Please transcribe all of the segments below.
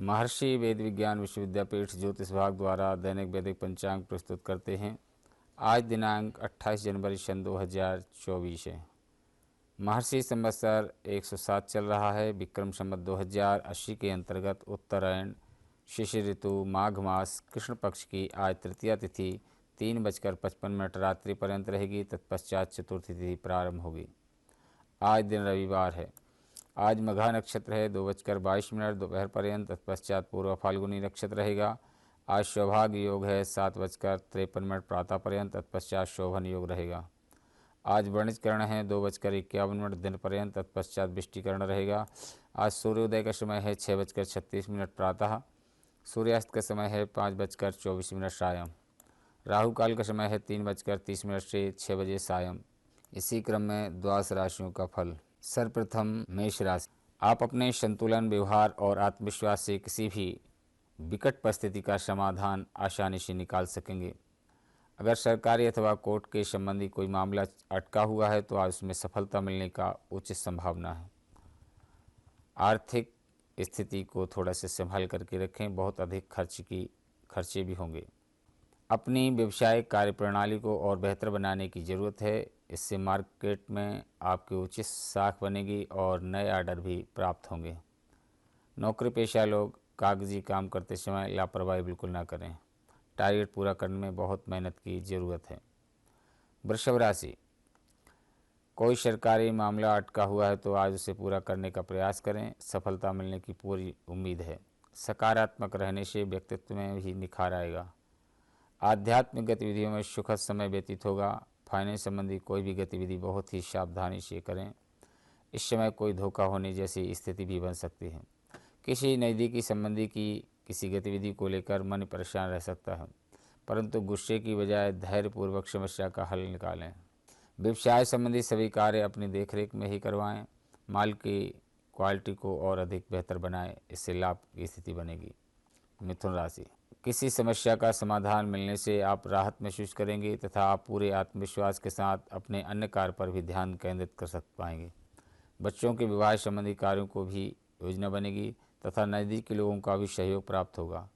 महर्षि वेद विज्ञान विश्वविद्यापीठ ज्योतिष विभाग द्वारा दैनिक वैदिक पंचांग प्रस्तुत करते हैं। आज दिनांक 28 जनवरी सन 2024 है। महर्षि संवत्सर 107 चल रहा है। विक्रम संवत 2080 के अंतर्गत उत्तरायण शिशिर ऋतु माघ मास कृष्ण पक्ष की आज तृतीया तिथि 3:55 रात्रि पर्यंत रहेगी। तत्पश्चात चतुर्थी तिथि प्रारंभ होगी। आज दिन रविवार है। आज मघा नक्षत्र है 2:22 दोपहर पर्यंत। तत्पश्चात पूर्व फाल्गुनी नक्षत्र रहेगा। आज सौभाग्य योग है 7:53 प्रातः पर्यंत। तत्पश्चात शोभन योग रहेगा। आज वणिजकरण है 2:51 दिन पर्यंत। तत्पश्चात वृष्टिकरण रहेगा। आज सूर्योदय का समय है 6:36 प्रातः। सूर्यास्त का समय है 5:24 सायं। राहु काल का समय है 3:30 से 6 बजे सायं। इसी क्रम में द्वादश राशियों का फल। सर्वप्रथम मेष राशि। आप अपने संतुलन, व्यवहार और आत्मविश्वास से किसी भी विकट परिस्थिति का समाधान आसानी से निकाल सकेंगे। अगर सरकारी अथवा कोर्ट के संबंधी कोई मामला अटका हुआ है तो आज उसमें सफलता मिलने का उचित संभावना है। आर्थिक स्थिति को थोड़ा सा संभाल करके रखें। बहुत अधिक खर्चे भी होंगे। अपनी व्यवसायिक कार्यप्रणाली को और बेहतर बनाने की ज़रूरत है। इससे मार्केट में आपकी उचित साख बनेगी और नए ऑर्डर भी प्राप्त होंगे। नौकरी पेशा लोग कागजी काम करते समय लापरवाही बिल्कुल ना करें। टारगेट पूरा करने में बहुत मेहनत की ज़रूरत है। वृषभ राशि। कोई सरकारी मामला अटका हुआ है तो आज उसे पूरा करने का प्रयास करें। सफलता मिलने की पूरी उम्मीद है। सकारात्मक रहने से व्यक्तित्व में भी निखार आएगा। आध्यात्मिक गतिविधियों में सुखद समय व्यतीत होगा। फाइनेंस संबंधी कोई भी गतिविधि बहुत ही सावधानी से करें। इस समय कोई धोखा होने जैसी स्थिति भी बन सकती है। किसी नज़दीकी संबंधी की किसी गतिविधि को लेकर मन परेशान रह सकता है, परंतु गुस्से की बजाय धैर्यपूर्वक समस्या का हल निकालें। व्यवसाय संबंधी सभी कार्य अपनी देखरेख में ही करवाएं। माल की क्वालिटी को और अधिक बेहतर बनाएं। इससे लाभ की स्थिति बनेगी। मिथुन राशि। किसी समस्या का समाधान मिलने से आप राहत महसूस करेंगे तथा आप पूरे आत्मविश्वास के साथ अपने अन्य कार्य पर भी ध्यान केंद्रित कर पाएंगे। बच्चों के विवाह संबंधी कार्यों को भी योजना बनेगी तथा नज़दीकी लोगों का भी सहयोग प्राप्त होगा।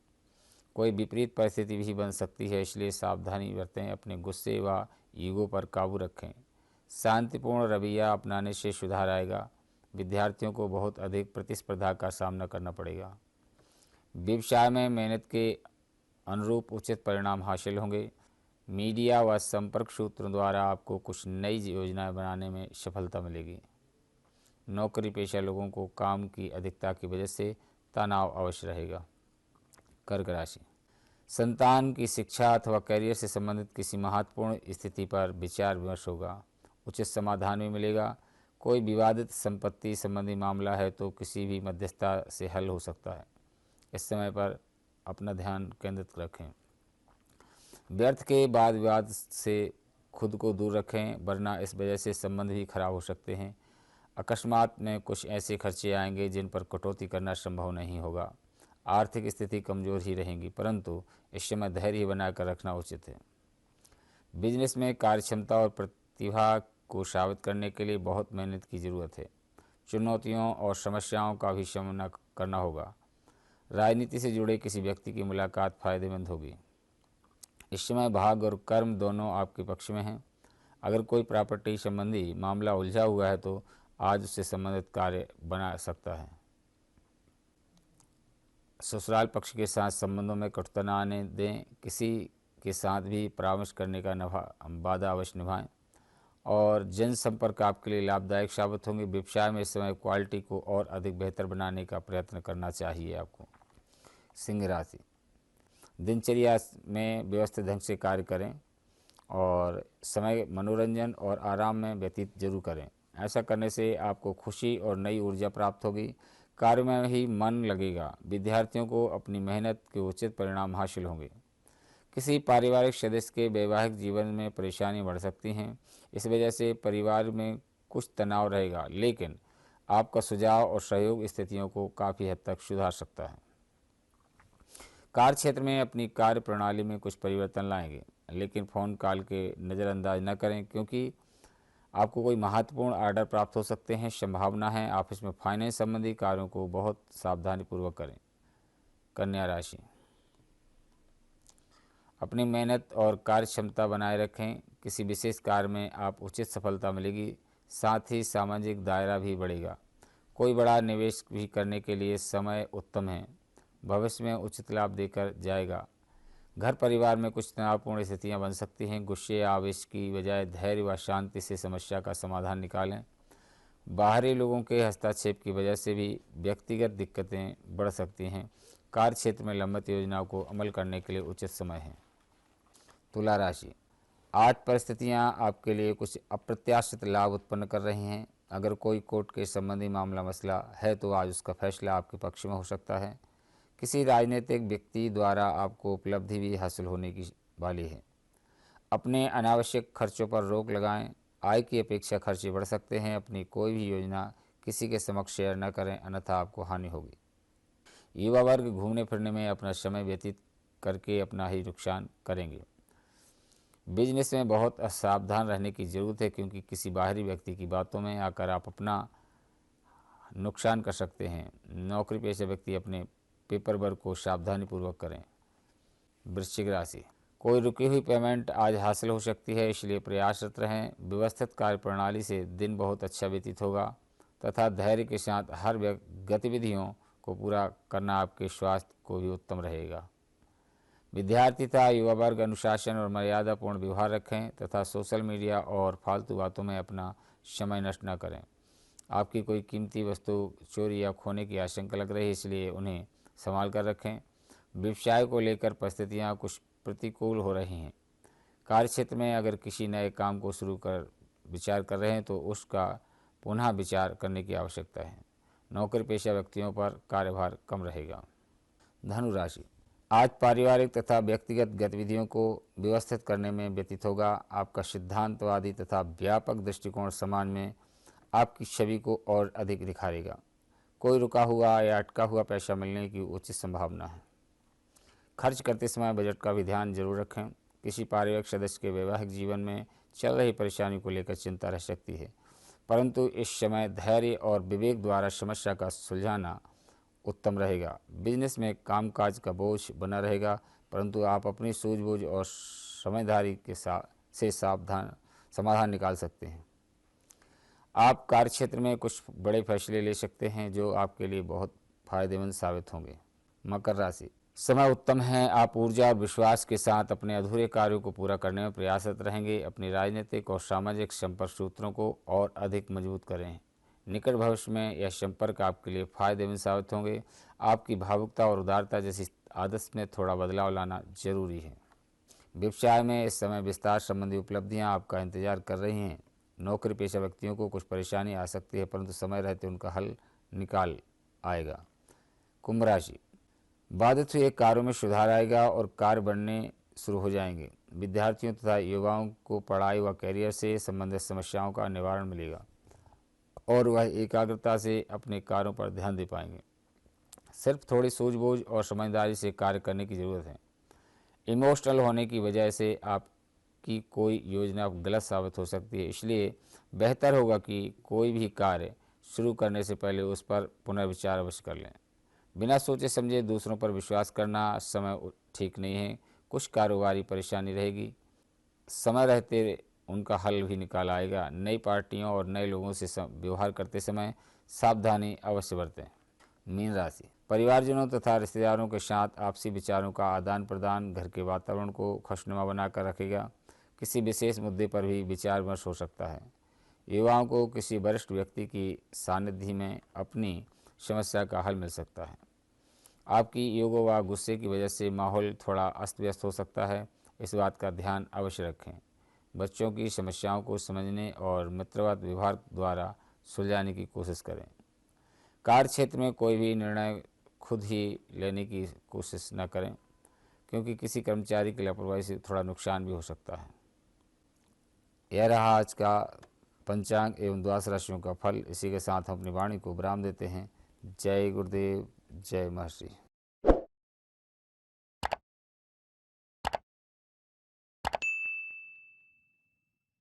कोई विपरीत परिस्थिति भी बन सकती है, इसलिए सावधानी बरतें। अपने गुस्से व ईगो पर काबू रखें। शांतिपूर्ण रवैया अपनाने से सुधार आएगा। विद्यार्थियों को बहुत अधिक प्रतिस्पर्धा का सामना करना पड़ेगा। व्यवसाय में मेहनत के अनुरूप उचित परिणाम हासिल होंगे। मीडिया व संपर्क सूत्रों द्वारा आपको कुछ नई योजनाएं बनाने में सफलता मिलेगी। नौकरी पेशा लोगों को काम की अधिकता की वजह से तनाव अवश्य रहेगा। कर्क राशि। संतान की शिक्षा अथवा करियर से संबंधित किसी महत्वपूर्ण स्थिति पर विचार विमर्श होगा। उचित समाधान भी मिलेगा। कोई विवादित संपत्ति संबंधी मामला है तो किसी भी मध्यस्थता से हल हो सकता है। इस समय पर अपना ध्यान केंद्रित रखें। व्यर्थ के वाद विवाद से खुद को दूर रखें, वरना इस वजह से संबंध भी खराब हो सकते हैं। अकस्मात में कुछ ऐसे खर्चे आएंगे जिन पर कटौती करना संभव नहीं होगा। आर्थिक स्थिति कमज़ोर ही रहेगी, परंतु इस समय धैर्य बनाकर रखना उचित है। बिजनेस में कार्यक्षमता और प्रतिभा को साबित करने के लिए बहुत मेहनत की ज़रूरत है। चुनौतियों और समस्याओं का भी सामना करना होगा। राजनीति से जुड़े किसी व्यक्ति की मुलाकात फायदेमंद होगी। इस समय भाग्य और कर्म दोनों आपके पक्ष में हैं। अगर कोई प्रॉपर्टी संबंधी मामला उलझा हुआ है तो आज उससे संबंधित कार्य बना सकता है। ससुराल पक्ष के साथ संबंधों में कटुता न आने दें। किसी के साथ भी परामर्श करने का वादा अवश्य निभाएं और जनसंपर्क आपके लिए लाभदायक साबित होंगे। व्यवसाय में इस समय क्वालिटी को और अधिक बेहतर बनाने का प्रयत्न करना चाहिए आपको। सिंह राशि। दिनचर्या में व्यवस्थित ढंग से कार्य करें और समय मनोरंजन और आराम में व्यतीत जरूर करें। ऐसा करने से आपको खुशी और नई ऊर्जा प्राप्त होगी। कार्य में ही मन लगेगा। विद्यार्थियों को अपनी मेहनत के उचित परिणाम हासिल होंगे। किसी पारिवारिक सदस्य के वैवाहिक जीवन में परेशानी बढ़ सकती हैं। इस वजह से परिवार में कुछ तनाव रहेगा, लेकिन आपका सुझाव और सहयोग स्थितियों को काफ़ी हद तक सुधार सकता है। कार्य क्षेत्र में अपनी कार्य प्रणाली में कुछ परिवर्तन लाएंगे, लेकिन फ़ोन कॉल के नज़रअंदाज न करें क्योंकि आपको कोई महत्वपूर्ण ऑर्डर प्राप्त हो सकते हैं। संभावना है ऑफिस में फाइनेंस संबंधी कार्यों को बहुत सावधानीपूर्वक करें। कन्या राशि, अपनी मेहनत और कार्य क्षमता बनाए रखें। किसी विशेष कार्य में आप उचित सफलता मिलेगी, साथ ही सामाजिक दायरा भी बढ़ेगा। कोई बड़ा निवेश भी करने के लिए समय उत्तम है। भविष्य में उचित लाभ देकर जाएगा। घर परिवार में कुछ तनावपूर्ण स्थितियां बन सकती हैं। गुस्से या आवेश की बजाय धैर्य व शांति से समस्या का समाधान निकालें। बाहरी लोगों के हस्तक्षेप की वजह से भी व्यक्तिगत दिक्कतें बढ़ सकती हैं। कार्य क्षेत्र में लंबित योजनाओं को अमल करने के लिए उचित समय है। तुला राशि, आज परिस्थितियां आपके लिए कुछ अप्रत्याशित लाभ उत्पन्न कर रही हैं। अगर कोई कोर्ट के संबंधी मामला मसला है तो आज उसका फैसला आपके पक्ष में हो सकता है। किसी राजनीतिक व्यक्ति द्वारा आपको उपलब्धि भी हासिल होने की वाली है। अपने अनावश्यक खर्चों पर रोक लगाएं। आय की अपेक्षा खर्चे बढ़ सकते हैं। अपनी कोई भी योजना किसी के समक्ष शेयर न करें, अन्यथा आपको हानि होगी। युवा वर्ग घूमने फिरने में अपना समय व्यतीत करके अपना ही नुकसान करेंगे। बिजनेस में बहुत सावधान रहने की ज़रूरत है, क्योंकि किसी बाहरी व्यक्ति की बातों में आकर आप अपना नुकसान कर सकते हैं। नौकरी पेशा व्यक्ति अपने पेपर वर्क को सावधानीपूर्वक करें। वृश्चिक राशि, कोई रुकी हुई पेमेंट आज हासिल हो सकती है, इसलिए प्रयासरत रहें। व्यवस्थित कार्य प्रणाली से दिन बहुत अच्छा व्यतीत होगा तथा धैर्य के साथ हर गतिविधियों को पूरा करना आपके स्वास्थ्य को भी उत्तम रहेगा। विद्यार्थी तथा युवा वर्ग अनुशासन और मर्यादापूर्ण व्यवहार रखें तथा सोशल मीडिया और फालतू बातों में अपना समय नष्ट न करें। आपकी कोई कीमती वस्तु चोरी या खोने की आशंका लग रही है, इसलिए उन्हें संभाल कर रखें। व्यवसाय को लेकर परिस्थितियां कुछ प्रतिकूल हो रही हैं। कार्यक्षेत्र में अगर किसी नए काम को शुरू कर विचार कर रहे हैं तो उसका पुनः विचार करने की आवश्यकता है। नौकरी पेशा व्यक्तियों पर कार्यभार कम रहेगा। धनु राशि, आज पारिवारिक तथा व्यक्तिगत गतिविधियों को व्यवस्थित करने में व्यतीत होगा। आपका सिद्धांतवादी तथा व्यापक दृष्टिकोण समाज में आपकी छवि को और अधिक निखारेगा। कोई रुका हुआ या अटका हुआ पैसा मिलने की उचित संभावना है। खर्च करते समय बजट का भी ध्यान जरूर रखें। किसी पारिवारिक सदस्य के वैवाहिक जीवन में चल रही परेशानी को लेकर चिंता रह सकती है, परंतु इस समय धैर्य और विवेक द्वारा समस्या का सुलझाना उत्तम रहेगा। बिजनेस में कामकाज का बोझ बना रहेगा, परंतु आप अपनी सूझबूझ और समझदारी के से सावधान समाधान निकाल सकते हैं। आप कार्यक्षेत्र में कुछ बड़े फैसले ले सकते हैं जो आपके लिए बहुत फायदेमंद साबित होंगे। मकर राशि, समय उत्तम है। आप ऊर्जा और विश्वास के साथ अपने अधूरे कार्यों को पूरा करने में प्रयासरत रहेंगे। अपनी राजनीतिक और सामाजिक संपर्क सूत्रों को और अधिक मजबूत करें। निकट भविष्य में यह संपर्क आपके लिए फायदेमंद साबित होंगे। आपकी भावुकता और उदारता जैसी आदत में थोड़ा बदलाव लाना जरूरी है। व्यवसाय में इस समय विस्तार संबंधी उपलब्धियां आपका इंतजार कर रही हैं। नौकरी पेशा व्यक्तियों को कुछ परेशानी आ सकती है, परंतु समय रहते उनका हल निकाल आएगा। कुंभ राशि, बाधित हुए कार्यों में सुधार आएगा और कार्य बढ़ने शुरू हो जाएंगे। विद्यार्थियों तथा युवाओं को पढ़ाई व कैरियर से संबंधित समस्याओं का निवारण मिलेगा और वह एकाग्रता से अपने कार्यों पर ध्यान दे पाएंगे। सिर्फ थोड़ी सूझबूझ और समझदारी से कार्य करने की ज़रूरत है। इमोशनल होने की वजह से आपकी कोई योजना गलत साबित हो सकती है, इसलिए बेहतर होगा कि कोई भी कार्य शुरू करने से पहले उस पर पुनर्विचार अवश्य कर लें। बिना सोचे समझे दूसरों पर विश्वास करना समय ठीक नहीं है। कुछ कारोबारी परेशानी रहेगी, समय रहते उनका हल भी निकाल आएगा। नई पार्टियों और नए लोगों से व्यवहार करते समय सावधानी अवश्य बरतें। मीन राशि, परिवारजनों तथा रिश्तेदारों के साथ आपसी विचारों का आदान प्रदान घर के वातावरण को खुशनुमा बनाकर रखेगा। किसी विशेष मुद्दे पर भी विचार विमर्श हो सकता है। युवाओं को किसी वरिष्ठ व्यक्ति की सानिध्य में अपनी समस्या का हल मिल सकता है। आपकी योग व गुस्से की वजह से माहौल थोड़ा अस्त व्यस्त हो सकता है, इस बात का ध्यान अवश्य रखें। बच्चों की समस्याओं को समझने और मित्रवत व्यवहार द्वारा सुलझाने की कोशिश करें। कार्य क्षेत्र में कोई भी निर्णय खुद ही लेने की कोशिश न करें, क्योंकि किसी कर्मचारी की लापरवाही से थोड़ा नुकसान भी हो सकता है। यह रहा आज का पंचांग एवं द्वादश राशियों का फल। इसी के साथ हम अपनी वाणी को विराम देते हैं। जय गुरुदेव, जय महर्षि।